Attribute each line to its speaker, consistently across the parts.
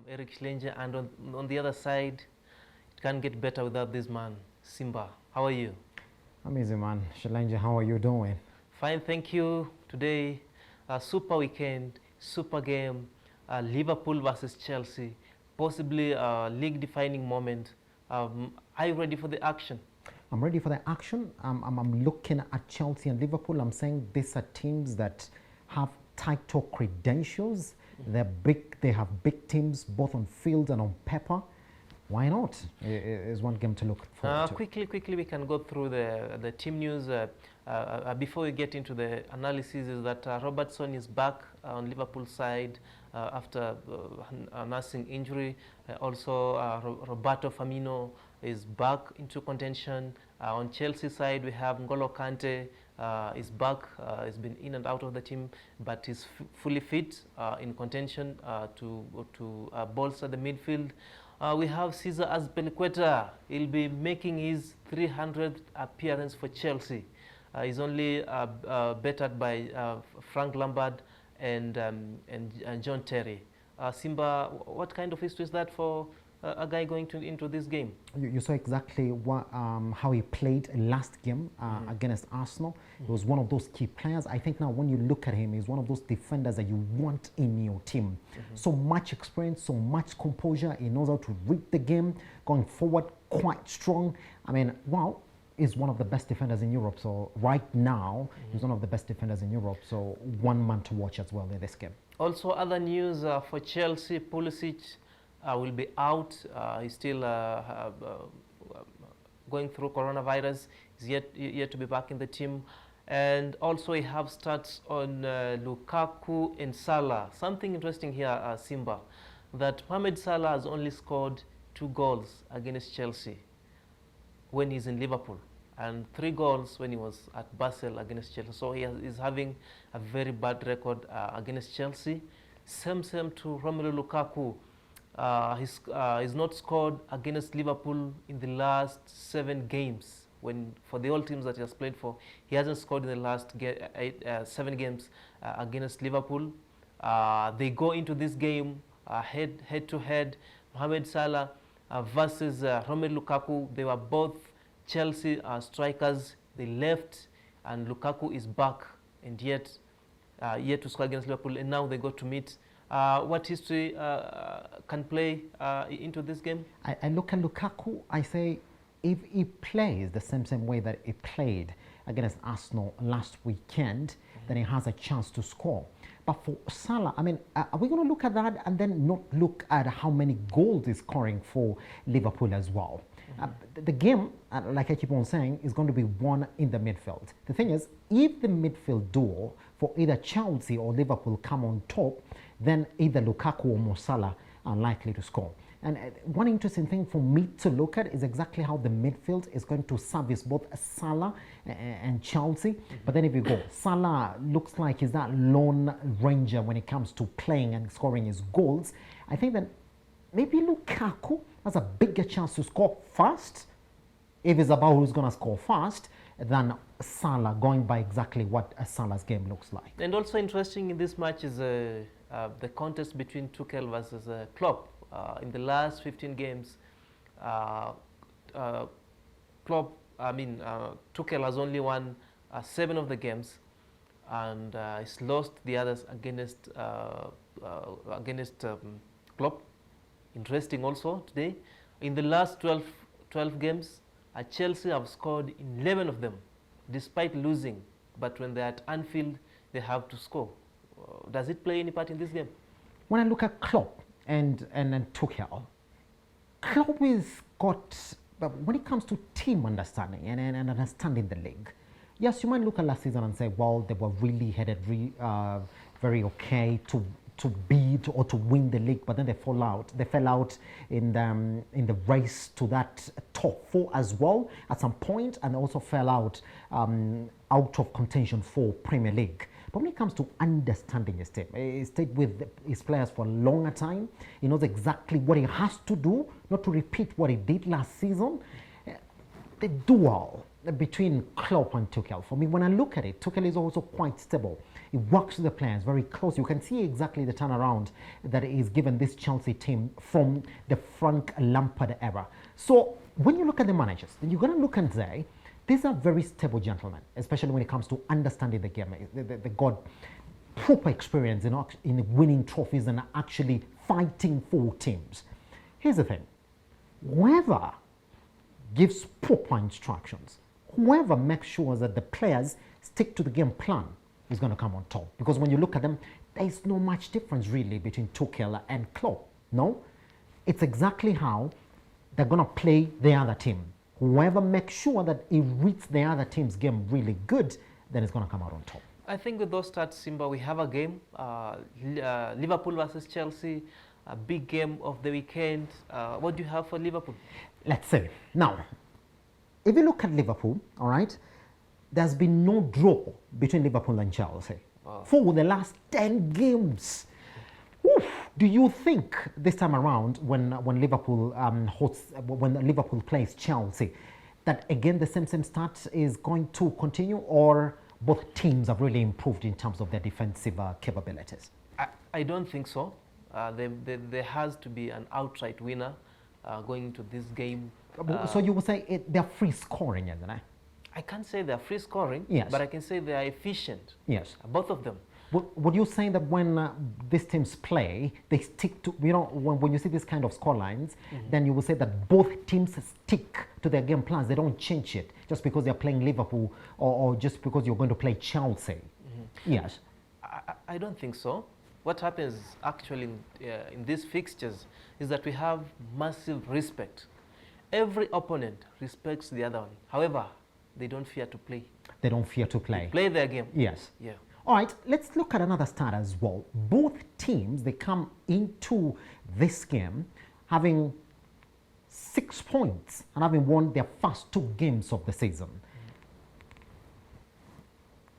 Speaker 1: Eric Schlenger, and on the other side, it can't get better without this man, Simba. How are you?
Speaker 2: Amazing, man. Shalanja, how are you doing?
Speaker 1: Fine, thank you. Today, a super weekend, super game, Liverpool versus Chelsea, possibly a league-defining moment. Are you ready for the action?
Speaker 2: I'm ready for the action. I'm looking at Chelsea and Liverpool. I'm saying these are teams that have title credentials. They're big. They have big teams both on field and on paper. Why not? Is one game to look forward to.
Speaker 1: Quickly, we can go through the team news. Before we get into the analysis, is that Robertson is back on Liverpool side after a nursing injury. Roberto Firmino is back into contention. On Chelsea side, we have N'Golo Kante is back. He's been in and out of the team, but he's fully fit in contention to bolster the midfield. We have Cesar Azpilicueta. He'll be making his 300th appearance for Chelsea. He's only bettered by Frank Lampard and John Terry. Simba, what kind of history is that for a guy going into this game?
Speaker 2: You saw exactly what, how he played last game against Arsenal. He was one of those key players. I think now when you look at him, he's one of those defenders that you want in your team. So much experience, so much composure. He knows how to read the game, going forward quite strong. I mean, wow. Is one of the best defenders in Europe. So right now, he's one of the best defenders in Europe. So one man to watch as well in this game.
Speaker 1: Also, other news for Chelsea, Pulisic will be out. He's still going through coronavirus. He's yet to be back in the team. And also we have stats on Lukaku and Salah. Something interesting here, Simba, that Mohamed Salah has only scored 2 goals against Chelsea when he's in Liverpool, and 3 goals when he was at Basel against Chelsea. So he's having a very bad record against Chelsea. Same to Romelu Lukaku. He's not scored against Liverpool in the last 7 games. For the all teams that he has played for, he hasn't scored in the last 7 games against Liverpool. They go into this game head to head. Mohamed Salah versus Romelu Lukaku. They were both Chelsea strikers. They left, and Lukaku is back, and yet to score against Liverpool. And now they got to meet. What history can play into this game?
Speaker 2: I look at Lukaku. I say, if he plays the same way that he played against Arsenal last weekend, then he has a chance to score. But for Salah, I mean, are we going to look at that and then not look at how many goals he's scoring for Liverpool as well? The game, like I keep on saying, is going to be won in the midfield. The thing is, if the midfield duo for either Chelsea or Liverpool come on top, then either Lukaku or Mo Salah are likely to score. And one interesting thing for me to look at is exactly how the midfield is going to service both Salah and Chelsea. But then if you go, Salah looks like he's that lone ranger when it comes to playing and scoring his goals. I think that maybe Lukaku has a bigger chance to score first, if it's about who's going to score first, than Salah, going by exactly what Salah's game looks like.
Speaker 1: And also interesting in this match is the contest between Tuchel versus Klopp. In the last 15 games, Tuchel has only won 7 of the games, and he's lost the others against Klopp. Interesting also today, in the last 12 games, Chelsea have scored 11 of them, despite losing. But when they're at Anfield, they have to score. Does it play any part in this game?
Speaker 2: When I look at Klopp and Tuchel, Klopp is got, but when it comes to team understanding and understanding the league, yes, you might look at last season and say, well, they were really headed very okay to beat or to win the league, but then they fell out. They fell out in the race to that top 4 as well at some point, and also fell out of contention for Premier League. But when it comes to understanding his team, he stayed with his players for a longer time. He knows exactly what he has to do, not to repeat what he did last season. The duel between Klopp and Tuchel, for me, when I look at it, Tuchel is also quite stable. He works with the players very close. You can see exactly the turnaround that is given this Chelsea team from the Frank Lampard era. So when you look at the managers, then you're going to look and say, these are very stable gentlemen, especially when it comes to understanding the game. They got proper experience in winning trophies and actually fighting for teams. Here's the thing. Whoever gives proper instructions, whoever makes sure that the players stick to the game plan is going to come on top. Because when you look at them, there's no much difference really between Tuchel and Klopp. No, it's exactly how they're going to play the other team. Whoever makes sure that he reads the other team's game really good, then it's going to come out on top.
Speaker 1: I think with those stats, Simba, we have a game, Liverpool versus Chelsea, a big game of the weekend. What do you have for Liverpool?
Speaker 2: Let's see. Now, if you look at Liverpool, all right, there's been no draw between Liverpool and Chelsea for the last 10 games. Oof. Do you think this time around, when Liverpool when Liverpool plays Chelsea, that again the same start is going to continue, or both teams have really improved in terms of their defensive capabilities?
Speaker 1: I don't think so. There has to be an outright winner going into this game.
Speaker 2: So you would say they're free scoring, isn't it?
Speaker 1: I can't say they're free scoring,
Speaker 2: yes,
Speaker 1: but I can say they are efficient.
Speaker 2: Yes.
Speaker 1: Both of them.
Speaker 2: Would you say that when these teams play, they stick to, when you see this kind of score lines, then you will say that both teams stick to their game plans. They don't change it just because they're playing Liverpool or just because you're going to play Chelsea. Yes.
Speaker 1: I don't think so. What happens actually in these fixtures is that we have massive respect. Every opponent respects the other one. However, they don't fear to play.
Speaker 2: They don't fear to play.
Speaker 1: They play their game.
Speaker 2: Yes.
Speaker 1: Yeah.
Speaker 2: All right, let's look at another stat as well. Both teams, they come into this game having 6 points and having won their first 2 games of the season.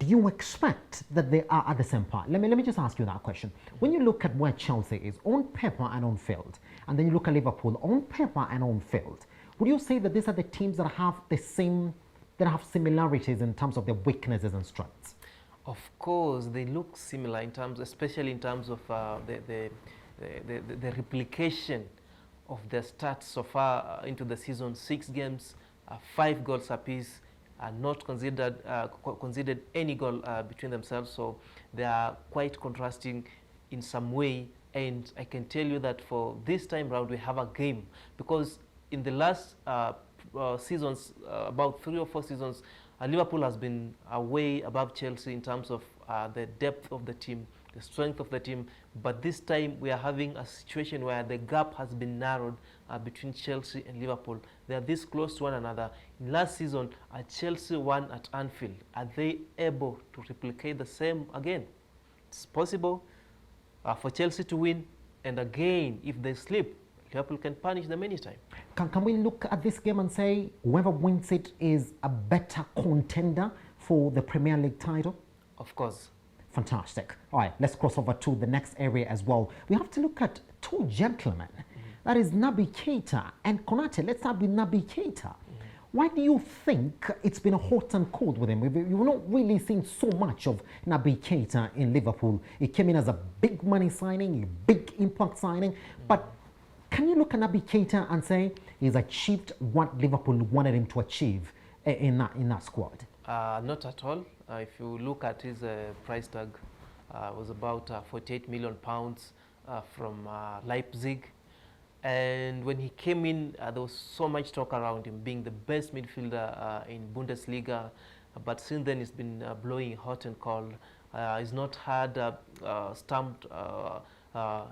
Speaker 2: Do you expect that they are at the same part? Let me just ask you that question. When you look at where Chelsea is on paper and on field, and then you look at Liverpool on paper and on field, would you say that these are the teams that have the same, that have similarities in terms of their weaknesses and strengths?
Speaker 1: Of course, they look similar in terms, especially in terms of the replication of their stats so far into the season. 6 games, 5 goals apiece, not considered any goal between themselves. So they are quite contrasting in some way. And I can tell you that for this time round, we have a game, because in the last seasons, about 3 or 4 seasons, Liverpool has been way above Chelsea in terms of the depth of the team, the strength of the team. But this time we are having a situation where the gap has been narrowed between Chelsea and Liverpool. They are this close to one another. In last season, Chelsea won at Anfield. Are they able to replicate the same again? It's possible for Chelsea to win. And again, if they slip, Liverpool can punish them anytime.
Speaker 2: Can we look at this game and say whoever wins it is a better contender for the Premier League title?
Speaker 1: Of course.
Speaker 2: Fantastic. All right, let's cross over to the next area as well. We have to look at 2 gentlemen. That is Naby Keita and Konate. Let's start with Naby Keita. Why do you think it's been hot and cold with him? You've not really seen so much of Naby Keita in Liverpool. He came in as a big money signing, a big impact signing, but can you look at Naby Keita and say he's achieved what Liverpool wanted him to achieve in that squad?
Speaker 1: Not at all. If you look at his price tag, it was about £48 million from Leipzig. And when he came in, there was so much talk around him being the best midfielder in Bundesliga. But since then, he's been blowing hot and cold. He's not had stamped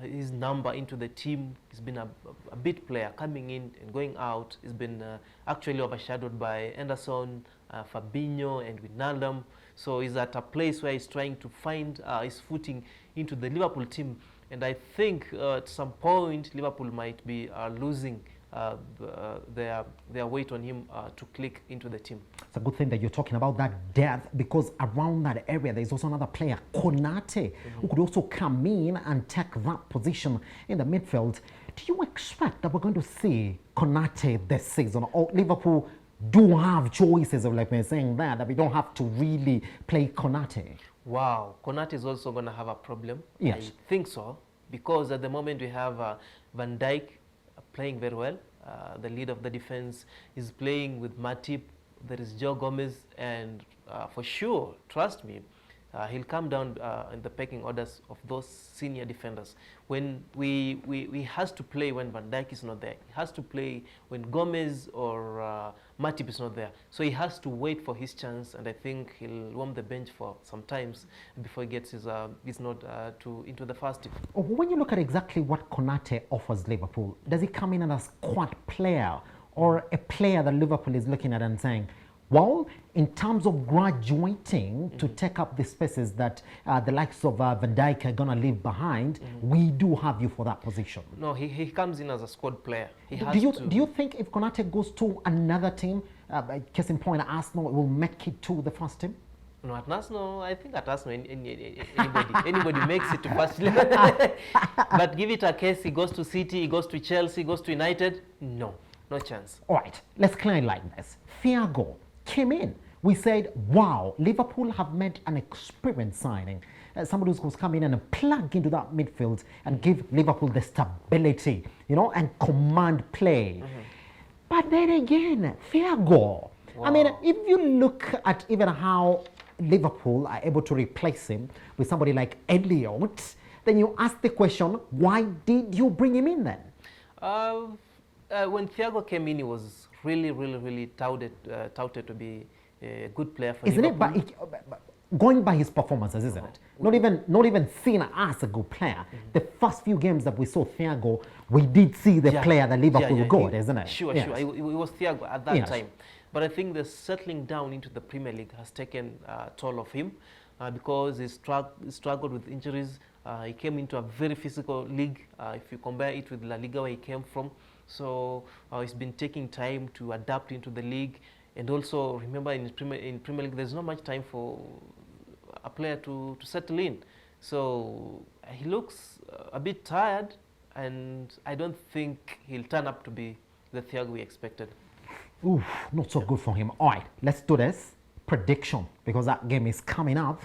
Speaker 1: his number into the team. He's been a bit player coming in and going out. He's been actually overshadowed by Anderson, Fabinho and Wijnaldum. So he's at a place where he's trying to find his footing into the Liverpool team. And I think at some point Liverpool might be losing their weight on him to click into the team.
Speaker 2: It's a good thing that you're talking about that depth, because around that area there's also another player, Konate, who could also come in and take that position in the midfield. Do you expect that we're going to see Konate this season, or Liverpool do have choices of, like we're saying there, that we don't have to really play Konate?
Speaker 1: Wow, Konate is also going to have a problem.
Speaker 2: Yes.
Speaker 1: I think so, because at the moment we have Van Dijk playing very well. The lead of the defense is playing with Matip. There is Joe Gomez, and for sure, trust me, he'll come down in the pecking orders of those senior defenders. When we has to play when Van Dijk is not there. He has to play when Gomez or Matip is not there. So he has to wait for his chance, and I think he'll warm the bench for some times before he gets his nod into the first team.
Speaker 2: When you look at exactly what Konate offers Liverpool, does he come in as a squad player or a player that Liverpool is looking at and saying, well, in terms of graduating to take up the spaces that the likes of Van Dijk are going to leave behind, we do have you for that position?
Speaker 1: No, he comes in as a squad player.
Speaker 2: Do you think if Konate goes to another team, case in point, Arsenal, will make it to the first team?
Speaker 1: No, at Arsenal, I think at Arsenal, anybody makes it to first. But give it a case, he goes to City, he goes to Chelsea, he goes to United, no chance.
Speaker 2: All right, let's clear it like this. Thiago came in. We said, wow, Liverpool have made an experienced signing. Somebody who's going to come in and plug into that midfield and give Liverpool the stability, and command play. But then again, Thiago. Wow. I mean, if you look at even how Liverpool are able to replace him with somebody like Elliott, then you ask the question, why did you bring him in then?
Speaker 1: When Thiago came in, he was really touted to be a good player for
Speaker 2: Isn't
Speaker 1: Liverpool.
Speaker 2: it? But going by his performances, isn't it? Not even seen as a good player. The first few games that we saw Thiago, we did see the player that Liverpool got, isn't it?
Speaker 1: Sure. It was Thiago at that time. But I think the settling down into the Premier League has taken a toll of him because he struggled with injuries. He came into a very physical league, if you compare it with La Liga where he came from. So he's been taking time to adapt into the league. And also, remember, in Premier League, there's not much time for a player to settle in. So he looks a bit tired, and I don't think he'll turn up to be the Thiago we expected.
Speaker 2: Oof, not so good for him. All right, let's do this. Prediction, because that game is coming up.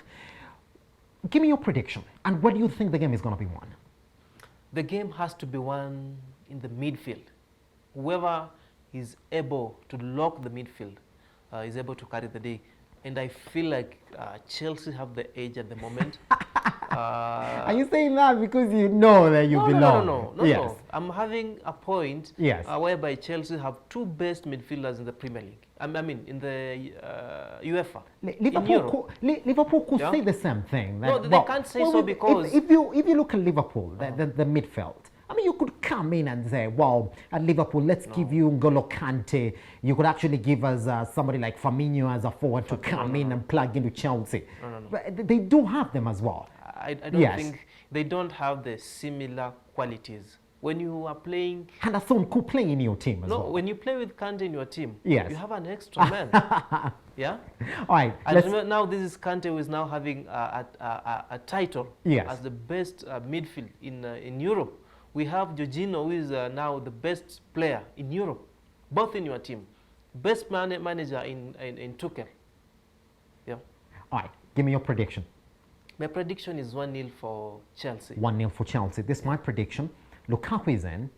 Speaker 2: Give me your prediction. And what do you think the game is going to be won?
Speaker 1: The game has to be won in the midfield. Whoever is able to lock the midfield is able to carry the day. And I feel like Chelsea have the edge at the moment.
Speaker 2: Are you saying that because you know that you belong?
Speaker 1: No. I'm having a point
Speaker 2: yes.
Speaker 1: Whereby Chelsea have two best midfielders in the Premier League. I mean, in the UEFA.
Speaker 2: Liverpool could say the same thing.
Speaker 1: No, they can't say so because...
Speaker 2: If you look at Liverpool, the midfield, I mean, you could come in and say, well, at Liverpool, let's give you N'Golo Kante. You could actually give us somebody like Firmino as a forward to come in and plug into Chelsea. But they do have them as well.
Speaker 1: I don't think they don't have the similar qualities. When you are playing...
Speaker 2: Henderson could play in your team as well.
Speaker 1: No, when you play with Kante in your team,
Speaker 2: you
Speaker 1: have an extra man. Yeah?
Speaker 2: All right.
Speaker 1: And remember, now this is Kante who is now having a title as the best midfield in Europe. We have Jorginho, who is now the best player in Europe, both in your team. Best manager in Tuchel. Yeah.
Speaker 2: All right. Give me your prediction.
Speaker 1: My prediction is 1-0 for Chelsea.
Speaker 2: 1-0 for Chelsea. This is my prediction. Lukaku is in.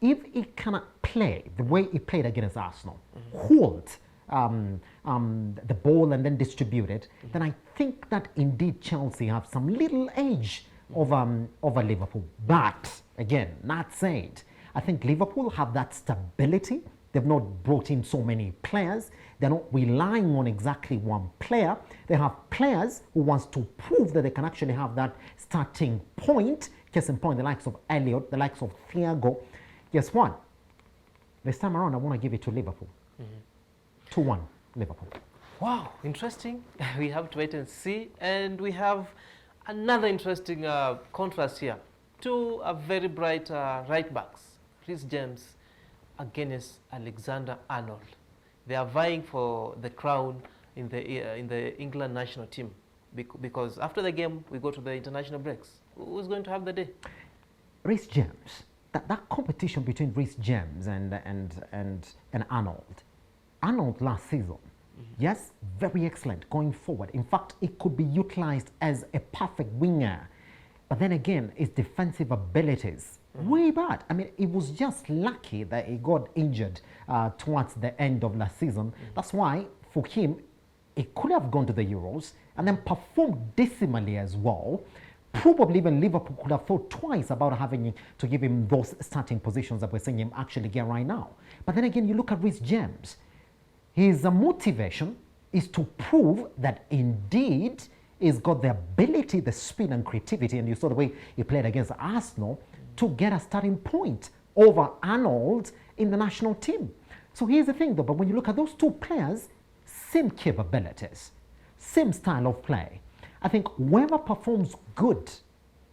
Speaker 2: If he cannot play the way he played against Arsenal, hold the ball and then distribute it, then I think that indeed Chelsea have some little edge over Liverpool. But again, not saying, I think Liverpool have that stability. They've not brought in so many players. They're not relying on exactly one player. They have players who wants to prove that they can actually have that starting point. Case in point, the likes of Elliott, the likes of Thiago. Guess what? This time around, I want to give it to Liverpool. 2-1, Liverpool.
Speaker 1: Wow, interesting. We have to wait and see. And we have another interesting contrast here. Two very bright right backs, Reece James against Alexander-Arnold. They are vying for the crown in the England national team because after the game we go to the international breaks. Who's going to have the day?
Speaker 2: Reece James. That competition between Reece James and Arnold. Arnold last season, Yes, very excellent going forward. In fact, it could be utilized as a perfect winger. But then again, his defensive abilities, way bad. I mean, it was just lucky that he got injured towards the end of last season. That's why, for him, he could have gone to the Euros and then performed decimally as well. Probably even Liverpool could have thought twice about having to give him those starting positions that we're seeing him actually get right now. But then again, you look at Reece James. His motivation is to prove that indeed he's got the ability, the speed and creativity, and you saw the way he played against Arsenal, to get a starting point over Arnold in the national team. So here's the thing though, but when you look at those two players, same capabilities, same style of play. I think whoever performs good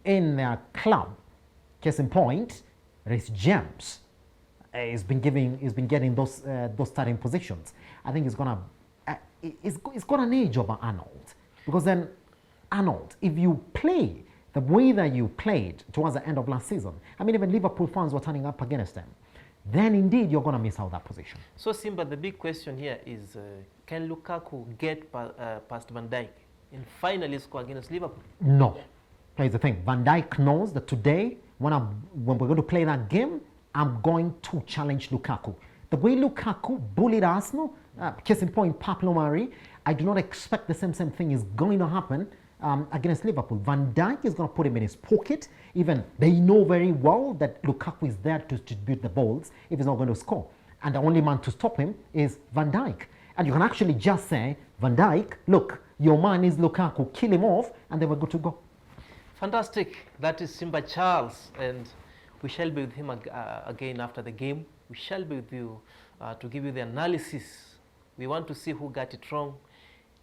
Speaker 2: in their club, case in point, Reece James, he's been getting those starting positions. I think he's got an edge over Arnold, because then Arnold, if you play the way that you played towards the end of last season, I mean, even Liverpool fans were turning up against them, then indeed you're going to miss out that position.
Speaker 1: So Simba, the big question here is, can Lukaku get past Van Dijk and finally score against Liverpool?
Speaker 2: No. Here's the thing. Van Dijk knows that today, when we're going to play that game, I'm going to challenge Lukaku. The way Lukaku bullied Arsenal, case in point, Pablo Mari, I do not expect the same thing is going to happen against Liverpool. Van Dijk is going to put him in his pocket. Even they know very well that Lukaku is there to distribute the balls if he's not going to score. And the only man to stop him is Van Dijk. And you can actually just say, Van Dijk, look, your man is Lukaku, kill him off, and then we're good to go.
Speaker 1: Fantastic. That is Simba Charles, and we shall be with him again after the game. We shall be with you to give you the analysis. We want to see who got it wrong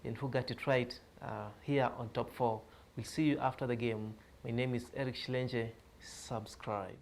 Speaker 1: and who got it right here on Top 4. We'll see you after the game. My name is Eric Shilenge. Subscribe.